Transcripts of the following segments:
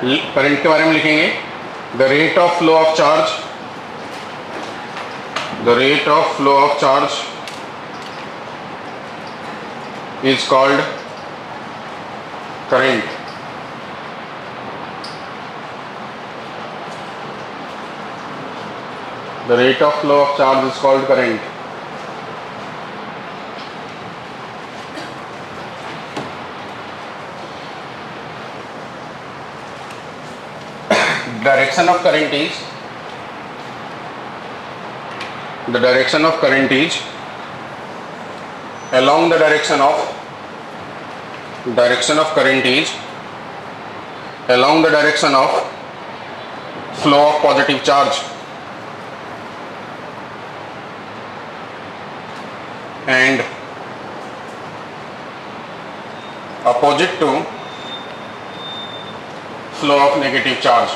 Current के बारे में लिखेंगे the rate of flow of charge, the rate of flow of charge is called current. The rate of flow of charge is called current. Direction of current is, the direction of current is along the direction of current is along the direction of flow of positive charge and opposite to flow of negative charge.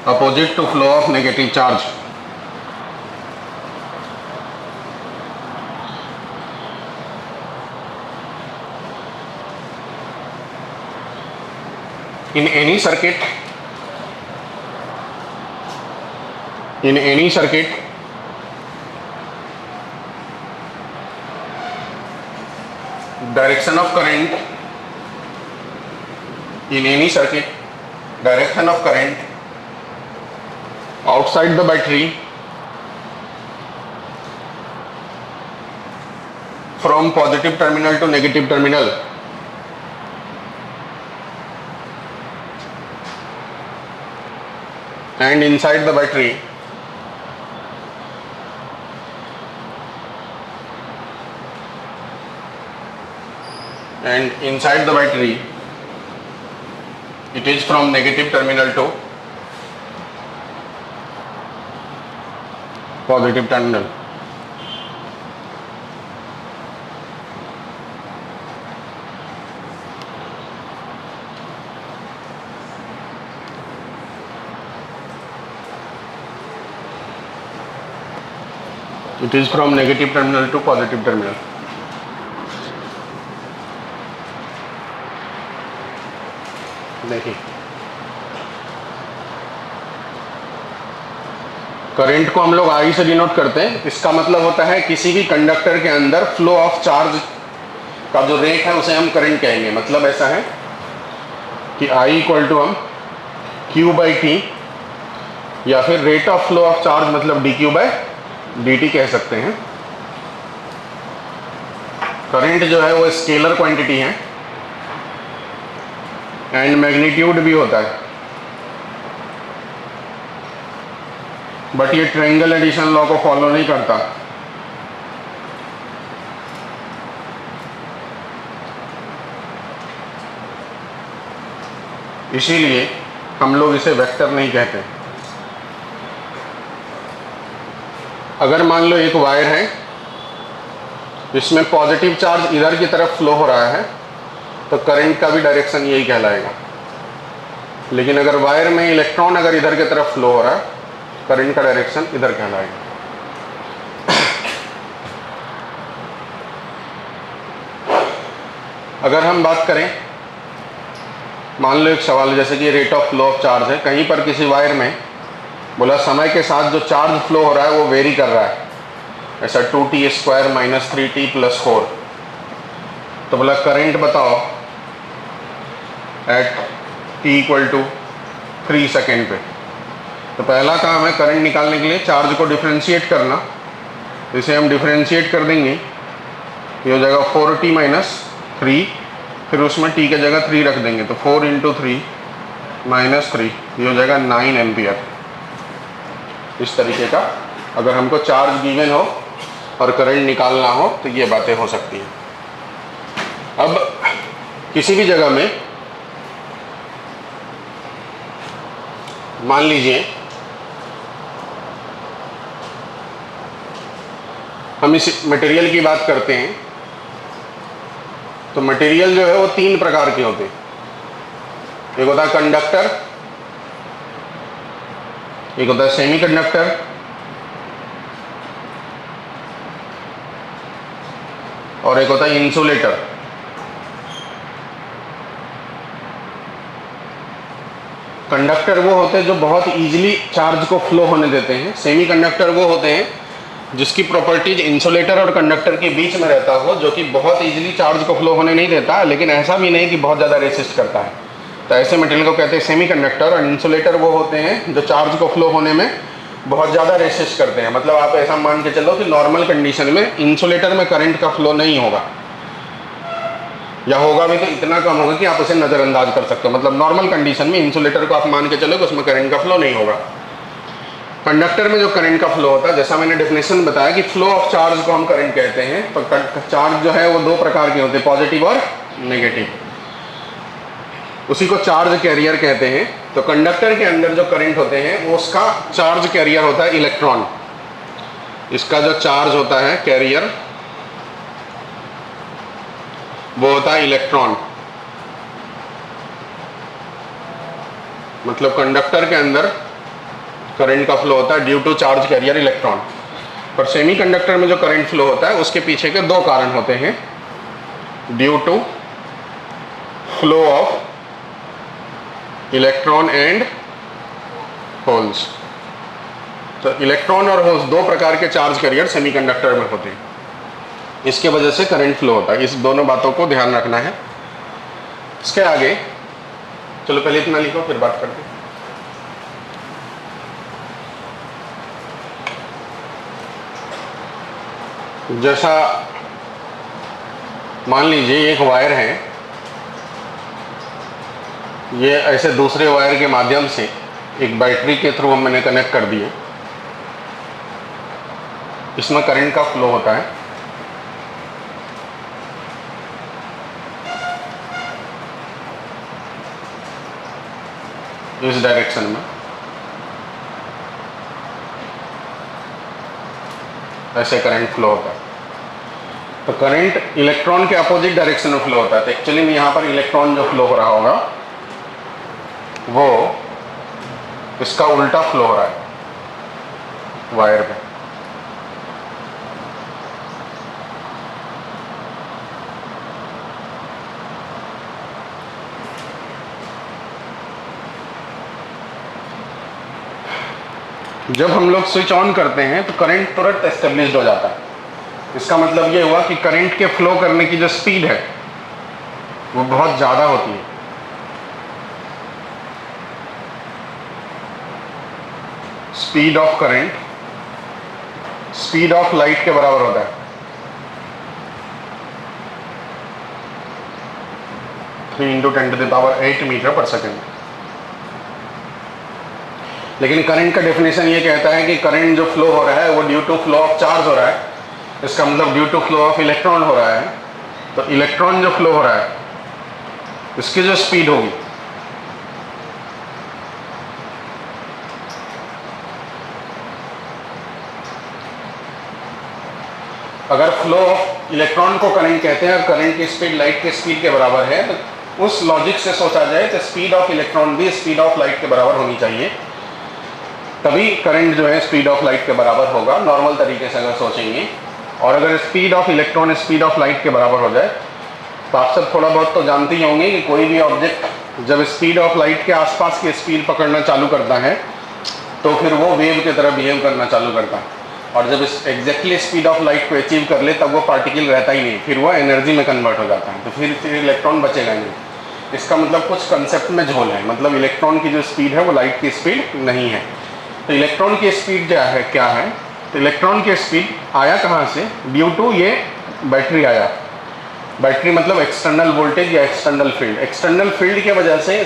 Opposite to flow of negative charge. In any circuit, direction of current, in any circuit, direction of current outside the battery from positive terminal to negative terminal and inside the battery it is from negative terminal to positive terminal. It is from negative terminal to positive terminal. देखिए current को हम लोग आई से denote करते हैं। इसका मतलब होता है किसी भी कंडक्टर के अंदर फ्लो ऑफ चार्ज का जो रेट है उसे हम करंट कहेंगे। मतलब ऐसा है कि आई इक्वल टू हम क्यू बाई टी या फिर rate of flow of charge मतलब D Q by D T कह सकते हैं। करंट जो है वो स्केलर क्वांटिटी है एंड मैग्नीट्यूड भी होता है, बट ये ट्रायंगल एडिशन लॉ को फॉलो नहीं करता। इसीलिए हम लोग इसे वेक्टर नहीं कहते। अगर मान लो एक वायर है, इसमें पॉजिटिव चार्ज इधर की तरफ फ्लो हो रहा है तो करंट का भी डायरेक्शन यही कहलाएगा। लेकिन अगर वायर में इलेक्ट्रॉन अगर इधर की तरफ फ्लो हो रहा है, करंट का डायरेक्शन इधर कहलाएगा। अगर हम बात करें, मान लो एक सवाल जैसे कि rate of flow of charge है, कहीं पर किसी वायर में बोला समय के साथ जो चार्ज फ्लो हो रहा है वो वेरी कर रहा है, ऐसा 2t² - 3t + 4, तो बोला करंट बताओ एट t = 3 सेकेंड पे। तो पहला काम है करंट निकालने के लिए चार्ज को डिफरेंशिएट करना। इसे हम डिफरेंशिएट कर देंगे, ये हो जाएगा 4t - 3, फिर उसमें t की जगह 3 रख देंगे तो 4 × 3 - 3, ये हो जाएगा 9 एम्पियर। इस तरीके का अगर हमको चार्ज गिवन हो और करंट निकालना हो तो ये बातें हो सकती हैं। अब किसी भी जगह में मान लीजिए हम इस मटेरियल की बात करते हैं, तो मटेरियल जो है वो 3 प्रकार के होते हैं। एक होता है कंडक्टर, एक होता है सेमी कंडक्टर और एक होता है इंसुलेटर। कंडक्टर वो होते हैं जो बहुत इजीली चार्ज को फ्लो होने देते हैं। सेमी कंडक्टर वो होते हैं जिसकी प्रॉपर्टीज इंसुलेटर और कंडक्टर के बीच में रहता हो, जो कि बहुत इजीली चार्ज को फ्लो होने नहीं देता, लेकिन ऐसा भी नहीं कि बहुत ज़्यादा रेसिस्ट करता है। तो ऐसे मटेरियल को कहते हैं सेमी कंडक्टर। और इंसुलेटर वो होते हैं जो चार्ज को फ्लो होने में बहुत ज़्यादा रेसिस्ट करते हैं। मतलब आप ऐसा मान के चलो कि नॉर्मल कंडीशन में इंसुलेटर में करंट का फ्लो नहीं होगा, या होगा भी तो इतना कम होगा कि आप उसे नज़रअंदाज कर सकते हो। मतलब नॉर्मल कंडीशन में इंसुलेटर को आप मान के चलो कि उसमें करंट का फ्लो नहीं होगा। कंडक्टर में जो करंट का फ्लो होता है, जैसा मैंने डेफिनेशन बताया कि फ्लो ऑफ चार्ज को हम करंट कहते हैं। तो चार्ज जो है वो दो प्रकार के होते हैं, पॉजिटिव और नेगेटिव। उसी को चार्ज कैरियर कहते हैं। तो कंडक्टर के अंदर जो करंट होते हैं वो उसका चार्ज कैरियर होता है इलेक्ट्रॉन। इसका जो चार्ज होता है कैरियर वो होता है इलेक्ट्रॉन। मतलब कंडक्टर के अंदर करंट का फ्लो होता है due to charge carrier electron. पर सेमी कंडक्टर में जो करंट फ्लो होता है उसके पीछे के दो कारण होते हैं, due to flow of electron and holes. तो इलेक्ट्रॉन और होल्स दो प्रकार के चार्ज कैरियर सेमीकंडक्टर में होते हैं, इसके वजह से करंट फ्लो होता है। इस दोनों बातों को ध्यान रखना है। इसके आगे चलो पहले इतना लिखो फिर बात करते हैं। जैसा मान लीजिए एक वायर है, ये ऐसे दूसरे वायर के माध्यम से एक बैटरी के थ्रू मैंने कनेक्ट कर दिए। इसमें करंट का फ्लो होता है। इस डायरेक्शन में ऐसे करंट फ्लो होता है। तो करंट इलेक्ट्रॉन के अपोजिट डायरेक्शन में फ्लो होता है। तो एक्चुअली में यहाँ पर इलेक्ट्रॉन जो फ्लो हो रहा होगा वो इसका उल्टा फ्लो हो रहा है वायर पे। जब हम लोग स्विच ऑन करते हैं तो करंट तुरंत एस्टेब्लिश्ड हो जाता है। इसका मतलब ये हुआ कि करंट के फ्लो करने की जो स्पीड है वो बहुत ज़्यादा होती है। Speed of current speed of light के बराबर होता है। 3 × 10⁸ मीटर पर सेकेंड। लेकिन करंट का डेफिनेशन ये कहता है कि करंट जो फ्लो हो रहा है वो due to flow of charge हो रहा है। इसका मतलब due to flow of electron हो रहा है। तो इलेक्ट्रॉन जो फ्लो हो रहा है इसकी जो स्पीड होगी अगर फ्लो ऑफ इलेक्ट्रॉन को करंट कहते हैं और करंट की स्पीड लाइट की स्पीड के बराबर है, तो उस लॉजिक से सोचा जाए तो स्पीड ऑफ इलेक्ट्रॉन भी स्पीड ऑफ लाइट के बराबर होनी चाहिए, तभी करंट जो है स्पीड ऑफ लाइट के बराबर होगा नॉर्मल तरीके से अगर सोचेंगे। और अगर speed of electron speed of light के बराबर हो जाए तो आप सब थोड़ा बहुत तो जानते ही होंगे कि कोई भी ऑब्जेक्ट जब स्पीड ऑफ लाइट के आसपास की स्पीड पकड़ना चालू करता है तो फिर वो वेव की तरह बिहेव करना चालू करता है। और जब एग्जैक्टली स्पीड ऑफ लाइट को अचीव कर ले तब वो पार्टिकल रहता ही नहीं, फिर वो एनर्जी में कन्वर्ट हो जाता है। तो फिर इलेक्ट्रॉन बचेगा नहीं। इसका मतलब कुछ कंसेप्ट में झोल है। मतलब इलेक्ट्रॉन की जो स्पीड है वो लाइट की स्पीड नहीं है। तो इलेक्ट्रॉन की स्पीड क्या है? तो इलेक्ट्रॉन की स्पीड आया कहाँ से? ड्यू टू ये बैटरी आया। बैटरी मतलब एक्सटर्नल वोल्टेज या एक्सटर्नल फील्ड। एक्सटर्नल फील्ड की वजह से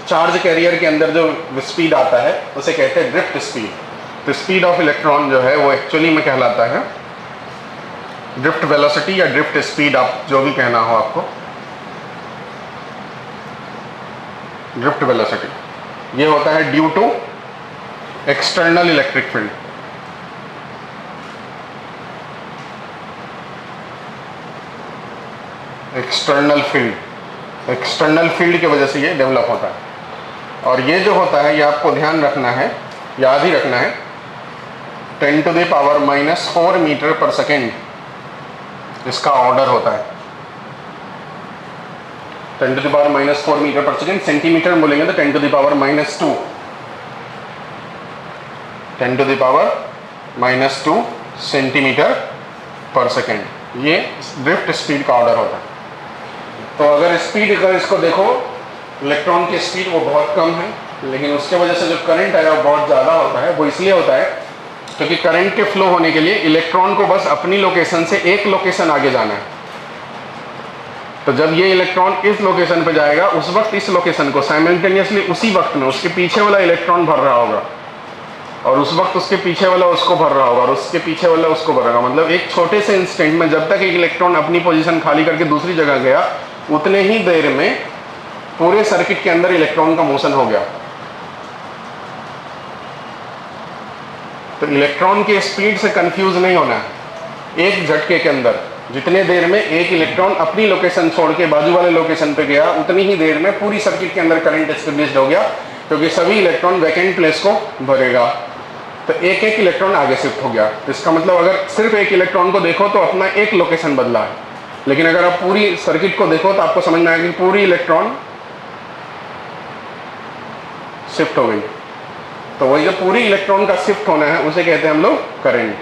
चार्ज कैरियर के अंदर जो स्पीड आता है उसे कहते हैं ड्रिफ्ट स्पीड। तो स्पीड ऑफ इलेक्ट्रॉन जो है वो एक्चुअली में कहलाता है ड्रिफ्ट वेलोसिटी या ड्रिफ्ट स्पीड, आप जो भी कहना हो आपको। ड्रिफ्ट वेलोसिटी ये होता है due to external electric field. External field की वजह से ये डेवलप होता है। और ये जो होता है ये आपको ध्यान रखना है, याद ही रखना है, 10⁻⁻⁴ मीटर पर सेकेंड इसका ऑर्डर होता है 10⁻⁻⁴ मीटर पर सेकेंड। सेंटीमीटर में बोलेंगे तो 10⁻⁻², 10⁻⁻² सेंटीमीटर पर सेकेंड। ये ड्रिफ्ट स्पीड का ऑर्डर होता है। तो अगर स्पीड, अगर इसको देखो, इलेक्ट्रॉन की स्पीड वो बहुत कम है, लेकिन उसके वजह से जो करंट है वो बहुत ज़्यादा होता है। वो इसलिए होता है क्योंकि करंट के फ्लो होने के लिए इलेक्ट्रॉन को बस अपनी लोकेशन से एक लोकेशन आगे जाना है। तो जब ये इलेक्ट्रॉन इस लोकेशन पे जाएगा, उस वक्त इस लोकेशन को साइमल्टेनियसली उसी वक्त में उसके पीछे वाला इलेक्ट्रॉन भर रहा होगा, और उस वक्त उसके पीछे वाला उसको भर रहा होगा, और उसके पीछे वाला उसको भर रहा होगा। मतलब एक छोटे से इंस्टेंट में जब तक एक इलेक्ट्रॉन अपनी पोजीशन खाली करके दूसरी जगह गया, उतने ही देर में पूरे सर्किट के अंदर इलेक्ट्रॉन का मोशन हो गया। तो इलेक्ट्रॉन की स्पीड से कंफ्यूज नहीं होना है। एक झटके के अंदर जितने देर में एक इलेक्ट्रॉन अपनी लोकेशन छोड़ के बाजू वाले लोकेशन पे गया, उतनी ही देर में पूरी सर्किट के अंदर करंट एस्टेब्लिश्ड हो गया, क्योंकि सभी इलेक्ट्रॉन वैकेंट प्लेस को भरेगा। तो एक एक इलेक्ट्रॉन आगे शिफ्ट हो गया। इसका मतलब अगर सिर्फ एक इलेक्ट्रॉन को देखो तो अपना एक लोकेशन बदला है, लेकिन अगर आप पूरी सर्किट को देखो तो आपको समझ में आएगा कि पूरी इलेक्ट्रॉन शिफ्ट हो गई। तो वही जो पूरी इलेक्ट्रॉन का शिफ्ट होना है उसे कहते हैं हम लोग करंट,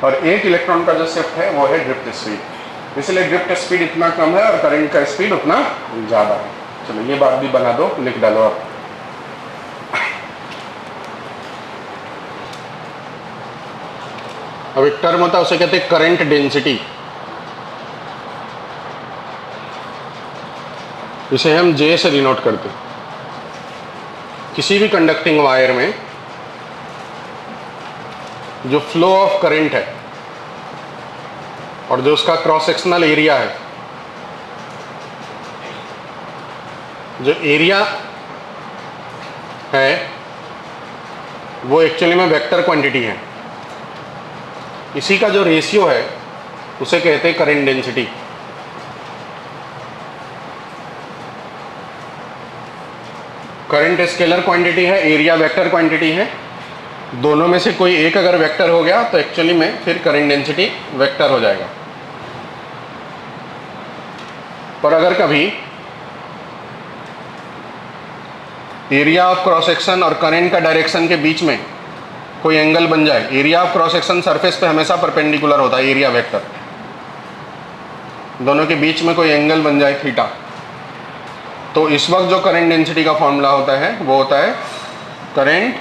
और एक इलेक्ट्रॉन का जो शिफ्ट है वो है ड्रिफ्ट स्पीड। इसलिए ड्रिफ्ट स्पीड इतना कम है और करंट का स्पीड उतना ज़्यादा है। चलो ये बात भी बना दो, लिख डालो आप। अब एक टर्म होता है, उसे कहते हैं करंट डेंसिटी। इसे हम J से डिनोट करते हैं। किसी भी कंडक्टिंग वायर में जो फ्लो ऑफ करंट है और जो उसका क्रॉस सेक्शनल एरिया है, जो एरिया है वो एक्चुअली में वेक्टर क्वांटिटी है। इसी का जो रेशियो है उसे कहते हैं current density. Current scalar quantity है, एरिया वेक्टर क्वांटिटी है। दोनों में से कोई एक अगर वेक्टर हो गया तो एक्चुअली में फिर करंट डेंसिटी वेक्टर हो जाएगा। पर अगर कभी एरिया ऑफ क्रॉस सेक्शन और करंट का डायरेक्शन के बीच में कोई एंगल बन जाए, area of cross section surface पे हमेशा परपेंडिकुलर होता है, एरिया वेक्टर, दोनों के बीच में कोई एंगल बन जाए थीटा, तो इस वक्त जो करंट डेंसिटी का फॉर्मूला होता है वो होता है करंट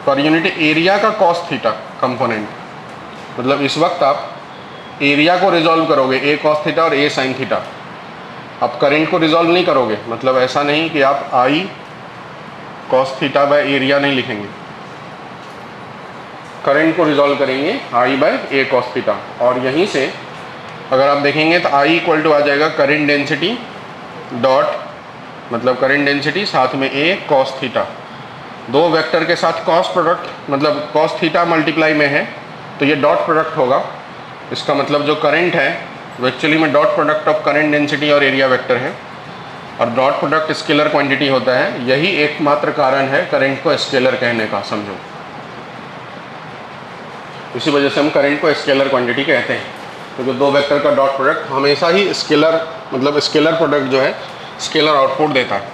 पर यूनिट एरिया का कॉस थीटा कंपोनेंट। मतलब इस वक्त आप एरिया को रिजॉल्व करोगे, ए कॉस थीटा और ए साइन थीटा। आप करंट को रिजॉल्व नहीं करोगे, मतलब ऐसा नहीं कि आप I cos theta by area नहीं लिखेंगे, करंट को रिजॉल्व करेंगे आई बाय ए कॉस थीटा। और यहीं से अगर आप देखेंगे तो आई इक्वल टू आ जाएगा करंट डेंसिटी डॉट, मतलब करंट डेंसिटी साथ में ए कॉस थीटा, दो वेक्टर के साथ कॉस प्रोडक्ट, मतलब कॉस थीटा मल्टीप्लाई में है तो ये डॉट प्रोडक्ट होगा। इसका मतलब जो करंट है वो एक्चुअली में dot product of current density और एरिया वेक्टर है, और डॉट प्रोडक्ट स्केलर क्वांटिटी होता है। यही एकमात्र कारण है करंट को स्केलर कहने का, समझो। इसी वजह से हम करंट को स्केलर क्वांटिटी कहते हैं, क्योंकि दो वेक्टर का डॉट प्रोडक्ट हमेशा ही स्केलर, मतलब स्केलर प्रोडक्ट जो है स्केलर आउटपुट देता है।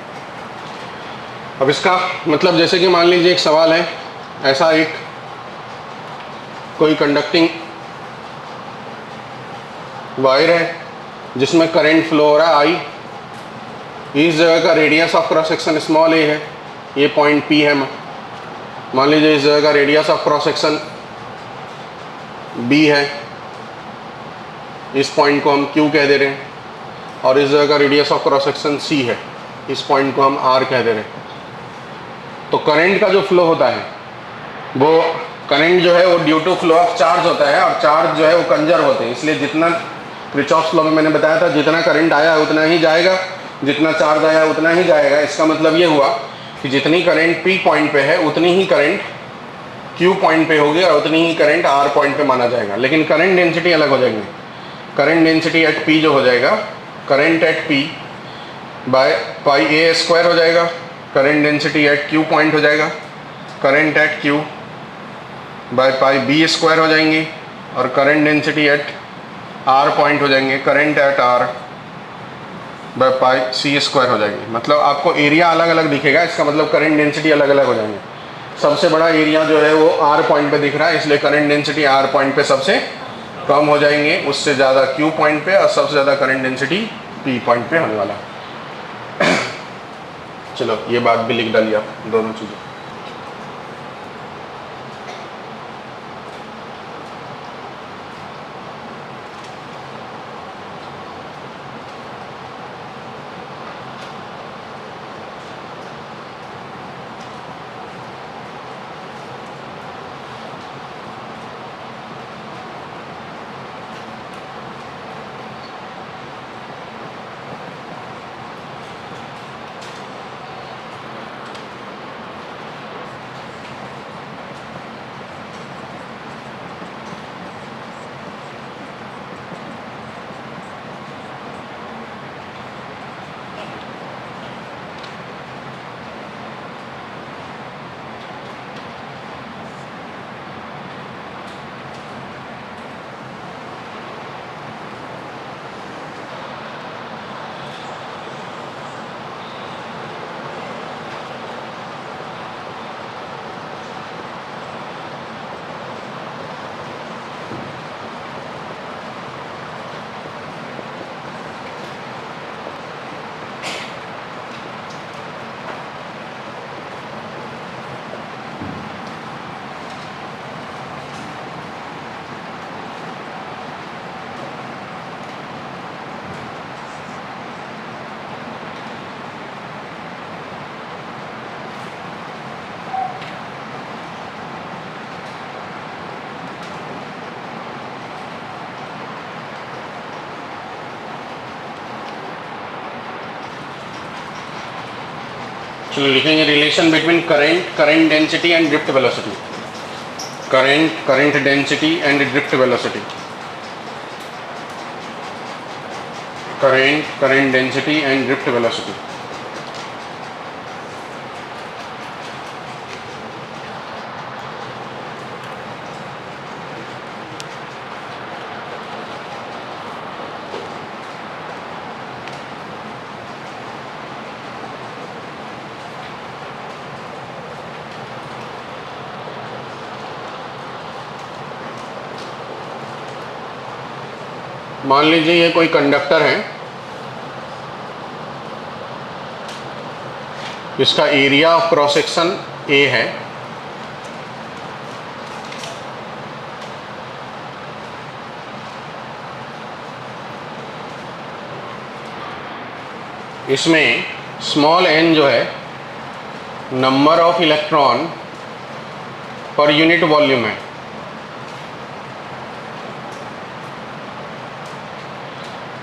अब इसका मतलब जैसे कि मान लीजिए एक सवाल है, ऐसा एक कोई कंडक्टिंग वायर है जिसमें करंट फ्लो हो रहा है आई, इस जगह का radius of cross section small A है, ये पॉइंट पी है। मान लीजिए इस जगह का radius of cross section b है, इस पॉइंट को हम क्यू कह दे रहे हैं, और इस जगह का radius of cross section c है, इस पॉइंट को हम आर कह दे रहे हैं। तो करंट का जो फ्लो होता है वो करंट जो है वो due to flow of charge होता है, और चार्ज जो है वो कंजर्व होते हैं। इसलिए जितना किरचॉफ्स लॉ में मैंने बताया था, जितना करंट आया है उतना ही जाएगा, जितना चार्ज आया है उतना ही जाएगा। इसका मतलब ये हुआ कि जितनी करंट पी पॉइंट पे है उतनी ही करंट क्यू पॉइंट पे होगी और उतनी ही करंट आर पॉइंट पे माना जाएगा। लेकिन करंट डेंसिटी अलग हो जाएगी। करंट डेंसिटी एट पी जो हो जाएगा, current at P by pi a square हो जाएगा, current density at Q point हो जाएगा, current at Q by pi b square हो जाएंगी, और current density at R point हो जाएंगे, current at R by pi c square हो जाएगी। मतलब आपको एरिया अलग अलग दिखेगा, इसका मतलब करंट डेंसिटी अलग अलग हो जाएंगे। सबसे बड़ा एरिया जो है वो आर पॉइंट पे दिख रहा है, इसलिए करंट डेंसिटी आर पॉइंट पे सबसे कम हो जाएंगे, उससे ज़्यादा क्यू पॉइंट पे, और सबसे ज़्यादा करंट डेंसिटी पी पॉइंट पे होने वाला है। चलो ये बात भी लिख डालिए आप, दोनों चीज़ें। चलो लिखेंगे relation between current density and drift velocity. Current density and drift velocity. Current density and drift velocity. मान लीजिए ये कोई कंडक्टर है, इसका area of cross section A है, इसमें स्मॉल n जो है number of electron per unit volume है।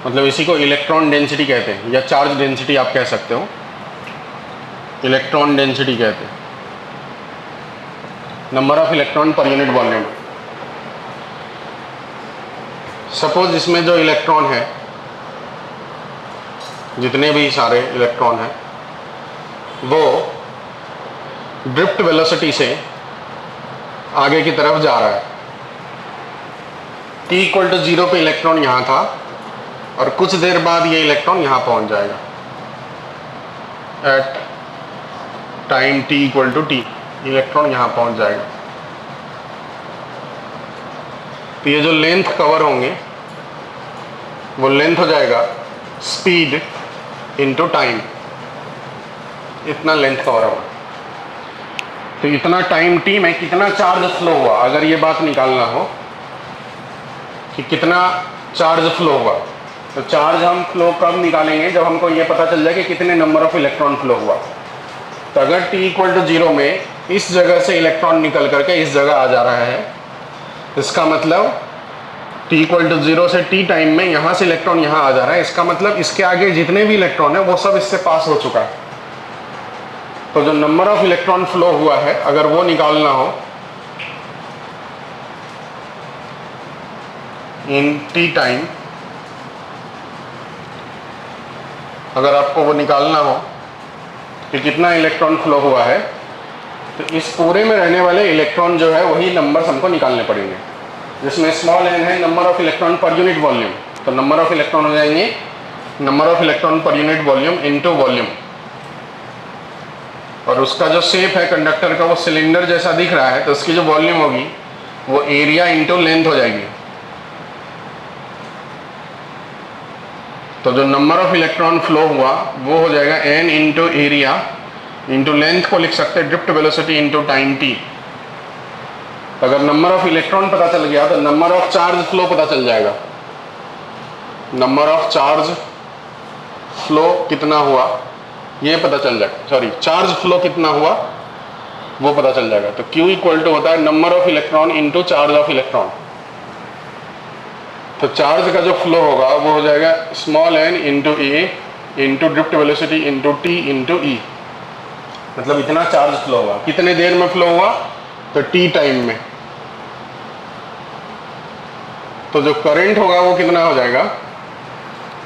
मतलब इसी को इलेक्ट्रॉन डेंसिटी कहते हैं, या चार्ज डेंसिटी आप कह सकते हो, इलेक्ट्रॉन डेंसिटी कहते हैं, number of electron per unit volume. Suppose इसमें जो इलेक्ट्रॉन है, जितने भी सारे इलेक्ट्रॉन हैं, वो ड्रिफ्ट वेलोसिटी से आगे की तरफ जा रहा है। t इक्वल टू 0 पे इलेक्ट्रॉन यहाँ था, और कुछ देर बाद ये इलेक्ट्रॉन यहाँ पहुँच जाएगा। At time t equal to t electron यहाँ पहुँच जाएगा। तो ये जो लेंथ कवर होंगे वो लेंथ हो जाएगा स्पीड इनटू टाइम, इतना लेंथ कवर होगा। तो इतना टाइम t में कितना चार्ज फ्लो हुआ, अगर ये बात निकालना हो कि कितना चार्ज फ्लो हुआ, तो चार्ज हम फ्लो कब निकालेंगे, जब हमको ये पता चल जाए कि कितने नंबर ऑफ इलेक्ट्रॉन फ्लो हुआ। तो अगर t इक्वल टू 0 में इस जगह से इलेक्ट्रॉन निकल करके इस जगह आ जा रहा है, इसका मतलब t इक्वल टू 0 से t टाइम में यहाँ से इलेक्ट्रॉन यहाँ आ जा रहा है, इसका मतलब इसके आगे जितने भी इलेक्ट्रॉन है वो सब इससे पास हो चुका है। तो जो नंबर ऑफ इलेक्ट्रॉन फ्लो हुआ है, अगर वो निकालना हो इन t टाइम, अगर आपको वो निकालना हो कि कितना इलेक्ट्रॉन फ्लो हुआ है, तो इस पूरे में रहने वाले इलेक्ट्रॉन जो है वही नंबर्स हमको निकालने पड़ेंगे। जिसमें स्मॉल n है number of electron per unit volume, तो नंबर ऑफ इलेक्ट्रॉन हो जाएंगे number of electron per unit volume into volume. और उसका जो शेप है कंडक्टर का वो सिलेंडर जैसा दिख रहा है, तो उसकी जो वॉल्यूम होगी वो एरिया इंटू लेंथ हो जाएगी। तो जो नंबर ऑफ इलेक्ट्रॉन फ्लो हुआ वो हो जाएगा n into area into length को लिख सकते हैं drift velocity into time t। अगर नंबर ऑफ इलेक्ट्रॉन पता चल गया तो नंबर ऑफ चार्ज फ्लो पता चल जाएगा। नंबर ऑफ चार्ज फ्लो कितना हुआ ये पता चल जाएगा, सॉरी चार्ज फ्लो कितना हुआ वो पता चल जाएगा। तो Q इक्वल टू होता है number of electron into charge of electron. तो चार्ज का जो फ्लो होगा वो हो जाएगा small n into A into drift velocity into T into E. मतलब इतना चार्ज फ्लो हुआ, कितने देर में फ्लो हुआ तो t टाइम में। तो जो करंट होगा वो कितना हो जाएगा,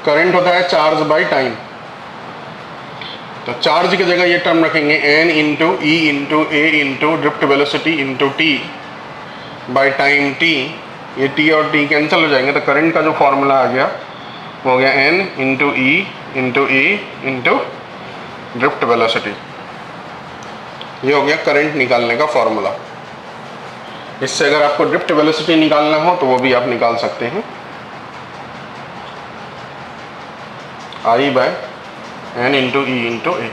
करंट होता है चार्ज बाय टाइम। तो चार्ज की जगह ये टर्म रखेंगे n into E into A into drift velocity into T by time t। ये t और t कैंसिल हो जाएंगे, तो करंट का जो फॉर्मूला आ गया वो हो गया n into E into A into drift velocity. ये हो गया करंट निकालने का फॉर्मूला। इससे अगर आपको ड्रिफ्ट वेलोसिटी निकालना हो तो वो भी आप निकाल सकते हैं, I by n into E into A.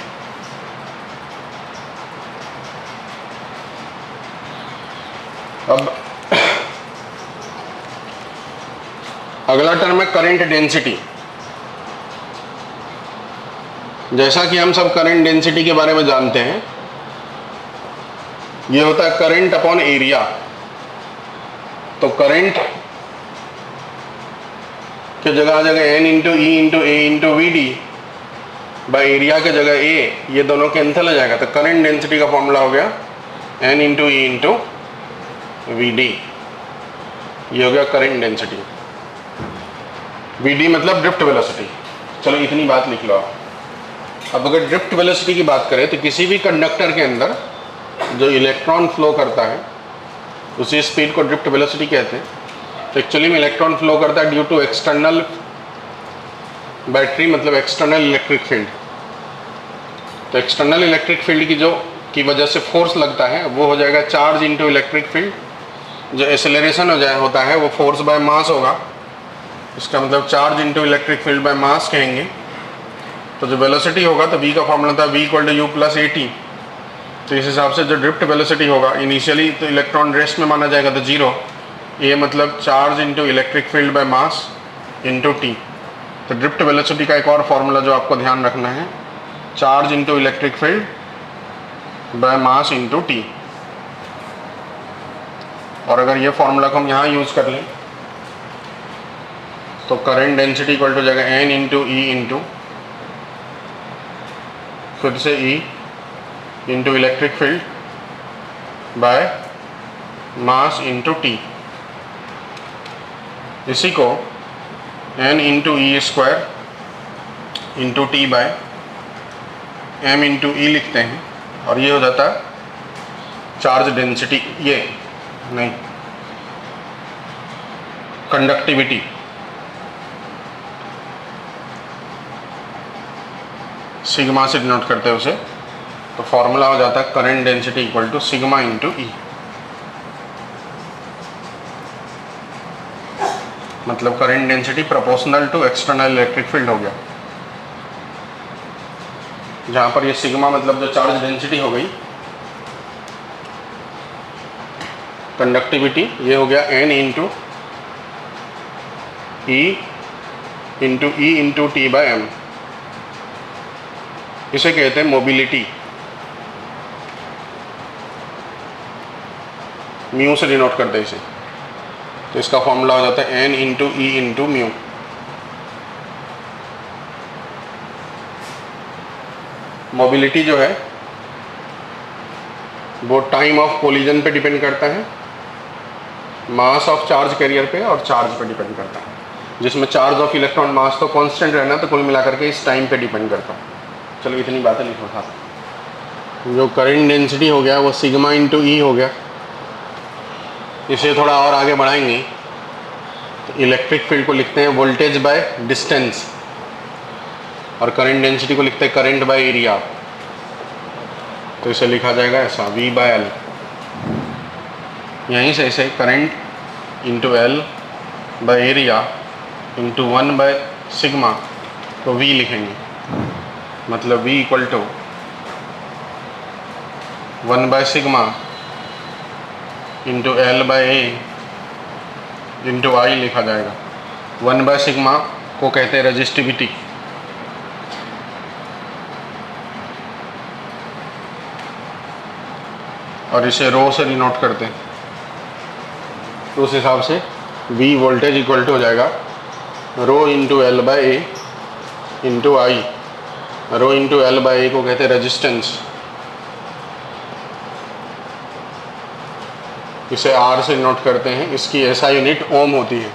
अब अगला टर्म है करंट डेंसिटी। जैसा कि हम सब करंट डेंसिटी के बारे में जानते हैं, ये होता है करंट अपॉन एरिया। तो करंट की जगह आ जाएगा n into E into A into v d by area की जगह a, ये दोनों कैंसिल हो जाएगा। तो करंट डेंसिटी का फॉर्मूला हो गया n इंटू ई इंटू वी डी। ये हो गया करंट डेंसिटी। वी डी मतलब ड्रिफ्ट वेलोसिटी। चलो इतनी बात लिख लो आप। अब अगर ड्रिफ्ट वेलोसिटी की बात करें तो किसी भी कंडक्टर के अंदर जो इलेक्ट्रॉन फ्लो करता है उसी स्पीड को ड्रिफ्ट वेलोसिटी कहते हैं। तो एक्चुअली में इलेक्ट्रॉन फ्लो करता है ड्यू टू एक्सटर्नल बैटरी, मतलब एक्सटर्नल इलेक्ट्रिक फील्ड। तो एक्सटर्नल इलेक्ट्रिक फील्ड की वजह से फोर्स लगता है वो हो जाएगा चार्ज इंटू इलेक्ट्रिक फील्ड। जो एक्सेलरेशन होता है वो फोर्स बाय मास होगा। इसका मतलब charge into electric field by मास कहेंगे। तो जो वेलोसिटी होगा तो v का फॉर्मूला था v equal to u plus a t. तो इस हिसाब से जो ड्रिफ्ट वेलोसिटी होगा इनिशियली तो इलेक्ट्रॉन रेस्ट में माना जाएगा तो जीरो, ये मतलब charge into electric field by mass into t. तो ड्रिफ्ट वेलोसिटी का एक और फॉर्मूला जो आपको ध्यान रखना है, charge into electric field by mass into t. और अगर ये फॉर्मूला को हम यहाँ यूज़ कर लें तो करंट डेंसिटी इक्वल टू जाएगा n इंटू ई इंटू फिर से E into electric field by mass into T. इसी को n into E square into T by m into E लिखते हैं और ये हो जाता है चार्ज डेंसिटी, ये नहीं कंडक्टिविटी। सिग्मा से डिनोट करते हैं उसे। तो फॉर्मूला हो जाता है current density equal to sigma into E. मतलब current density proportional to external electric field हो गया। जहाँ पर ये सिग्मा मतलब जो चार्ज डेंसिटी हो गई, कंडक्टिविटी ये हो गया n into E into T by m. इसे कहते हैं मोबिलिटी, म्यू से डिनोट करते हैं इसे। तो इसका फॉर्मूला हो जाता है n into E into mu. Mobility जो है वो टाइम ऑफ कोलिजन पे डिपेंड करता है, मास ऑफ चार्ज कैरियर पे और चार्ज पे डिपेंड करता है। जिसमें चार्ज ऑफ इलेक्ट्रॉन मास तो कांस्टेंट रहना, तो कुल मिलाकर के इस टाइम पे डिपेंड करता है। चलो इतनी बातें लिखो था। जो करंट डेंसिटी हो गया वो सिग्मा इंटू ई हो गया। इसे थोड़ा और आगे बढ़ाएंगे तो इलेक्ट्रिक फील्ड को लिखते हैं वोल्टेज बाय डिस्टेंस, और करंट डेंसिटी को लिखते हैं करंट बाय एरिया। तो इसे लिखा जाएगा ऐसा V बाय L। यहीं से इसे current into L by area into 1 by sigma, तो V लिखेंगे, मतलब V equal to 1 by sigma into L by A into I लिखा जाएगा। 1 बाय सिग्मा को कहते हैं रेजिस्टिविटी, और इसे रो से डिनोट करते हैं। तो उस हिसाब से V वोल्टेज इक्वल टू हो जाएगा रो into L by A into I. Row into L by ए को कहते हैं रेजिस्टेंस, इसे R से नोट करते हैं। इसकी SI यूनिट ओम होती है।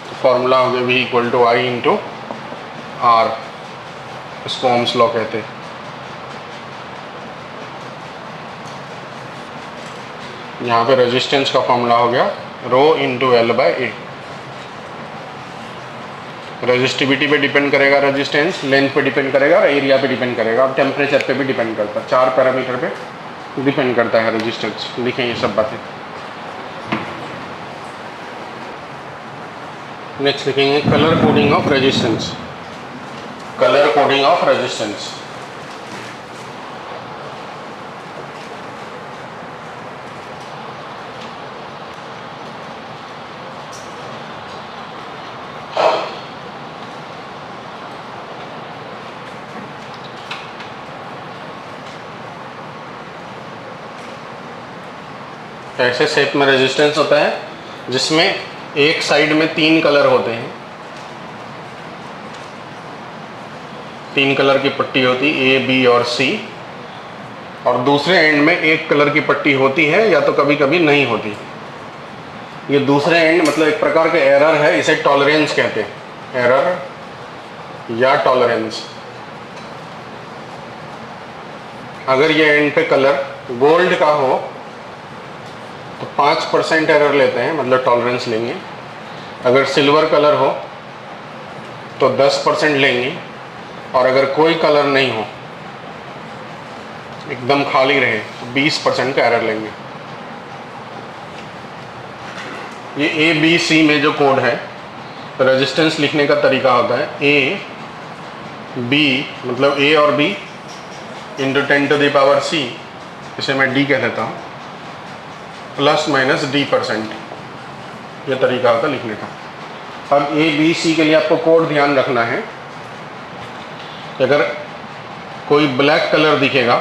तो फॉर्मूला हो गया V equal to I into R, इसको ओम्स लॉ कहते हैं। यहाँ पे रेजिस्टेंस का फॉर्मूला हो गया rho into L by A. Resistivity पे डिपेंड करेगा रेजिस्टेंस, लेंथ पे डिपेंड करेगा और एरिया पे डिपेंड करेगा, और टेम्परेचर पे भी डिपेंड करता है। 4 पैरामीटर पे डिपेंड करता है रेजिस्टेंस। लिखें ये सब बातें। नेक्स्ट लिखेंगे colour coding of resistance. Colour coding of resistance. ऐसे शेप में रेजिस्टेंस होता है जिसमें एक साइड में 3 कलर होते हैं, 3 कलर की पट्टी होती है A, B और C, और दूसरे एंड में एक कलर की पट्टी होती है या तो कभी कभी नहीं होती। ये दूसरे एंड मतलब एक प्रकार का एरर है, इसे टॉलरेंस कहते हैं, एरर या टॉलरेंस। अगर ये एंड पे कलर गोल्ड का हो तो 5% एरर लेते हैं, मतलब टॉलरेंस लेंगे। अगर सिल्वर कलर हो तो 10% लेंगे, और अगर कोई कलर नहीं हो, एकदम खाली रहे, तो 20% का एरर लेंगे। ये ABC में जो कोड है, तो रेजिस्टेंस लिखने का तरीका होता है AB, मतलब A और B into 10 to the power C, इसे मैं D कह देता हूँ, प्लस माइनस D%। ये तरीका होता है लिखने का। अब ABC के लिए आपको कोड ध्यान रखना है कि अगर कोई ब्लैक कलर दिखेगा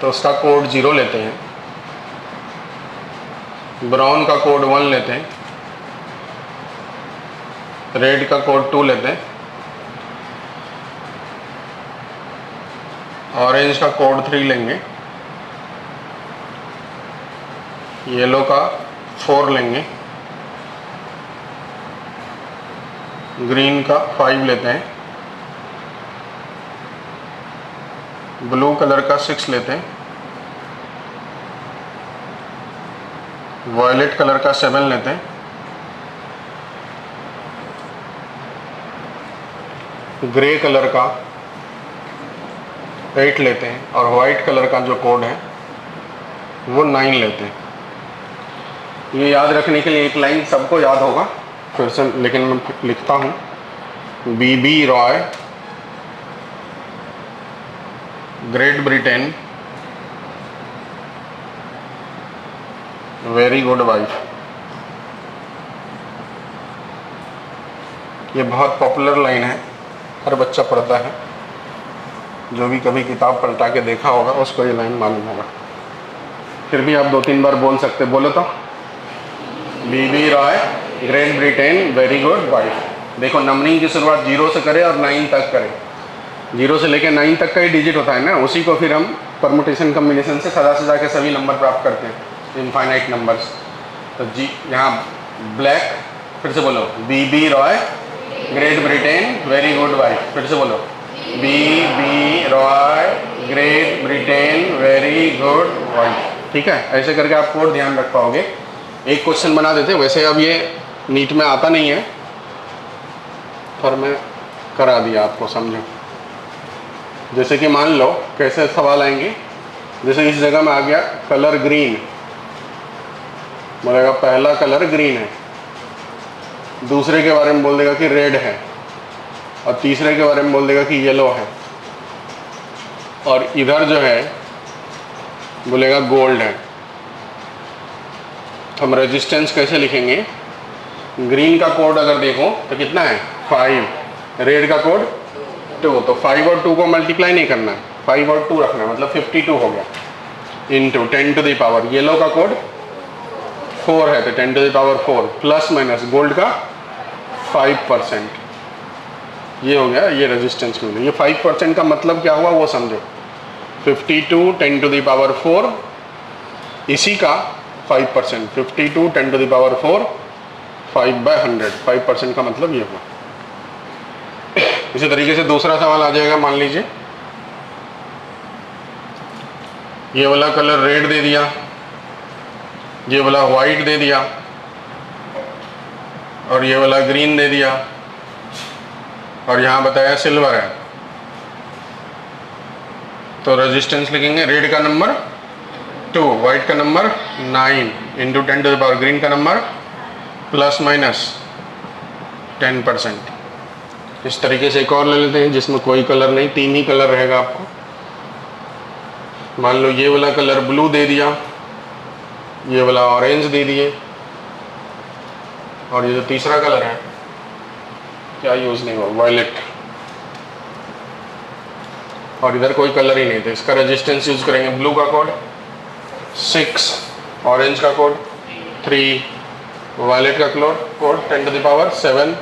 तो उसका कोड 0 लेते हैं, ब्राउन का कोड 1 लेते हैं, रेड का कोड 2 लेते हैं, ऑरेंज का कोड 3 लेंगे, येलो का 4 लेंगे, ग्रीन का 5 लेते हैं, ब्लू कलर का 6 लेते हैं, वॉयलेट कलर का 7 लेते हैं, ग्रे कलर का 8 लेते हैं, और वाइट कलर का जो कोड है वो 9 लेते हैं। ये याद रखने के लिए एक लाइन सबको याद होगा फिर से, लेकिन मैं लिखता हूँ BB Roy, great Britain, very good wife. ये बहुत पॉपुलर लाइन है, हर बच्चा पढ़ता है, जो भी कभी किताब पलटा के देखा होगा उसको ये लाइन मालूम होगा। फिर भी आप 2-3 बार बोल सकते, बोलो तो BB Roy, great Britain, very good wife. देखो नंबरिंग की शुरुआत 0 से करें और 9 तक करें। 0 से लेकर 9 तक का ही डिजिट होता है ना, उसी को फिर हम परमुटेशन कम्बिनेशन से सजा के सभी नंबर प्राप्त करते हैं, इनफाइनाइट नंबर्स। तो जी यहाँ ब्लैक, फिर से बोलो BB Roy, great Britain, very good wife. फिर से बोलो BB Roy, great Britain, very very good white. ठीक है, ऐसे करके आप कोड ध्यान रख पाओगे। एक क्वेश्चन बना देते, वैसे अब ये नीट में आता नहीं है पर मैं करा दिया आपको, समझो। जैसे कि मान लो कैसे सवाल आएंगे, जैसे इस जगह में आ गया कलर ग्रीन, बोलेगा पहला कलर ग्रीन है, दूसरे के बारे में बोल देगा कि रेड है, और तीसरे के बारे में बोल देगा कि येलो है, और इधर जो है बोलेगा गोल्ड है। हम रेजिस्टेंस कैसे लिखेंगे? ग्रीन का कोड अगर देखो तो कितना है 5, रेड का कोड 2, तो 5 और 2 को मल्टीप्लाई नहीं करना है, 5 और 2 रखना है, मतलब 52 हो गया, into 10 to the power, yellow का कोड 4 है तो 10 to the power 4, plus minus gold का 5%, ये हो गया, ये रेजिस्टेंस मिली। ये 5% का मतलब क्या हुआ वो समझो, 52 10 टू द पावर 4, इसी का 5%, 52 10 टू द पावर 4, 5/100, 5% का मतलब ये हुआ। इसी तरीके से दूसरा सवाल आ जाएगा, मान लीजिए ये वाला कलर रेड दे दिया, ये वाला वाइट दे दिया, और ये वाला ग्रीन दे दिया, और यहाँ बताया सिल्वर है, तो रेजिस्टेंस लिखेंगे रेड का नंबर 2, वाइट का number 9, into 10 to the power, green का नंबर प्लस माइनस 10%। इस तरीके से एक और ले लेते हैं जिसमें कोई कलर नहीं, 3 ही कलर रहेगा आपको। मान लो ये वाला कलर ब्लू दे दिया, ये वाला ऑरेंज दे दिए, और ये जो तीसरा कलर है क्या यूज़ नहीं हुआ, वायलेट, और इधर कोई कलर ही नहीं, तो इसका रेजिस्टेंस यूज करेंगे ब्लू का कोड 6, ऑरेंज का कोड 3, वायलेट का code 10 to the power 7,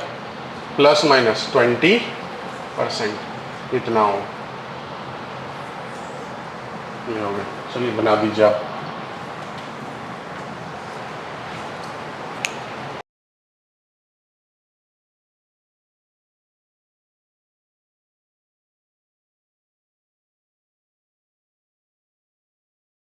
plus minus 20%, इतना हो, ये हो गया। चलिए बना दीजिए आप।